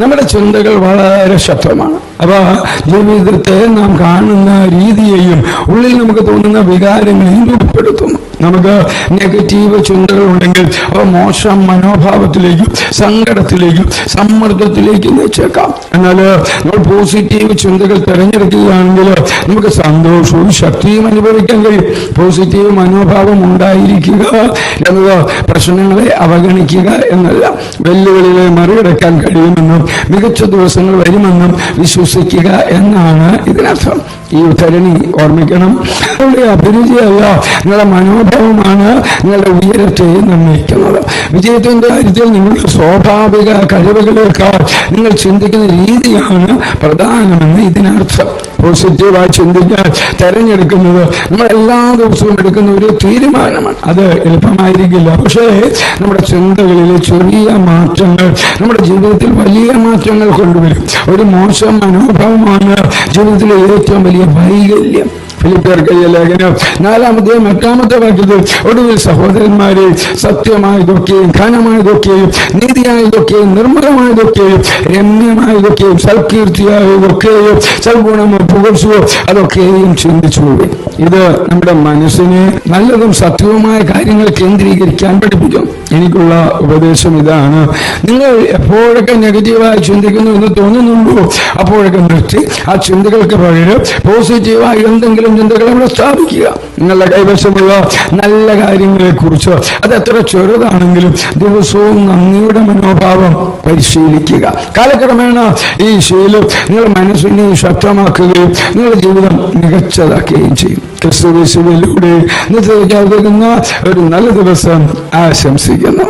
നമ്മുടെ ചിന്തകൾ വളരെ ശക്തമാണ്. അപ്പൊ ജീവിതത്തെ നാം കാണുന്ന രീതിയെയും ഉള്ളിൽ നമുക്ക് തോന്നുന്ന വികാരങ്ങളെയും രൂപപ്പെടുത്തുന്നു. നമുക്ക് നെഗറ്റീവ് ചിന്തകൾ ഉണ്ടെങ്കിൽ അവ മോശം മനോഭാവത്തിലേക്കും സങ്കടത്തിലേക്കും സമ്മർദ്ദത്തിലേക്കും നയിച്ചേക്കാം. എന്നാൽ നമ്മൾ പോസിറ്റീവ് ചിന്തകൾ തിരഞ്ഞെടുക്കുകയാണെങ്കിൽ നമുക്ക് സന്തോഷവും ശക്തിയും അനുഭവിക്കാൻ കഴിയും. പോസിറ്റീവ് മനോഭാവം ഉണ്ടായിരിക്കുക എന്നത് പ്രശ്നങ്ങളെ അവഗണിക്കുക എന്നല്ല, വെല്ലുവിളികളെ മറികടക്കാൻ കഴിയുമെന്നും മികച്ച ദിവസങ്ങൾ വരുമെന്നും വിശ്വസിക്കുക എന്നാണ് ഇതിനർത്ഥം. ഈ ഉദ്ധരണി ഓർമ്മിക്കണം. നിങ്ങളുടെ അഭിരുചിയല്ല, നിങ്ങളുടെ മനോഭാവമാണ് നിങ്ങളുടെ ഉയരത്തെ നിർണ്ണയിക്കുന്നത്. വിജയത്തിന്റെ കാര്യത്തിൽ നിങ്ങളുടെ സ്വാഭാവിക കഴിവുകളേക്കാൾ നിങ്ങൾ ചിന്തിക്കുന്ന രീതിയാണ് പ്രധാനമെന്ന് ഇതിനർത്ഥം. പോസിറ്റീവായി ചിന്തിക്കാൻ തെരഞ്ഞെടുക്കുന്നത് നമ്മൾ എല്ലാ ദിവസവും എടുക്കുന്ന ഒരു തീരുമാനമാണ്. അത് എളുപ്പമായിരിക്കില്ല, പക്ഷേ നമ്മുടെ ചിന്തകളിലെ ചെറിയ മാറ്റങ്ങൾ നമ്മുടെ ജീവിതത്തിൽ വലിയ മാറ്റങ്ങൾ കൊണ്ടുവരും. ഒരു മോശം മനോഭാവമാണ് ജീവിതത്തിലെ ഏറ്റവും വലിയ വൈകല്യം. ഫിലിപ്പിയർക്ക് ലേഖനം 4-ാമത്തെയും 8-ാമത്തെ വാക്യത്തിൽ ഒടുവിൽ സഹോദരന്മാരെ, സത്യമായതൊക്കെയും ഘനമായതൊക്കെയും നീതിയായതൊക്കെയും നിർമ്മലമായതൊക്കെയും രമ്യമായതൊക്കെയും സൽകീർത്തിയായതൊക്കെയും സൽഗുണമോ പുകഴ്ചയോ അതൊക്കെയും ചിന്തിച്ചുകൊള്ളു. ഇത് നമ്മുടെ മനസ്സിനെ നല്ലതും സത്യവുമായ കാര്യങ്ങൾ കേന്ദ്രീകരിക്കാൻ പഠിപ്പിക്കും. എനിക്കുള്ള ഉപദേശം ഇതാണ്: നിങ്ങൾ എപ്പോഴൊക്കെ നെഗറ്റീവായി ചിന്തിക്കുന്നു എന്ന് തോന്നുന്നുണ്ടോ അപ്പോഴൊക്കെ നിർത്തി ആ ചിന്തകൾക്ക് പകരം പോസിറ്റീവായി എന്തെങ്കിലും ചിന്തകൾ അവിടെ സ്ഥാപിക്കുക. നിങ്ങളുടെ കൈവശമുള്ള നല്ല കാര്യങ്ങളെ കുറിച്ച് അത് എത്ര ചെറുതാണെങ്കിലും ദിവസവും നന്ദിയുടെ മനോഭാവം പരിശീലിക്കുക. കാലക്രമേണ ഈ ശീലം നിങ്ങളുടെ മനസ്സിനെ ശക്തമാക്കുകയും നിങ്ങളുടെ ജീവിതം മികച്ചതാക്കുകയും ചെയ്യും. ക്രിസ്തുയേശുവിലൂടെ നിത്യജീവിതത്തിന് ഒരു നല്ല ദിവസം ആശംസിക്കുന്നു.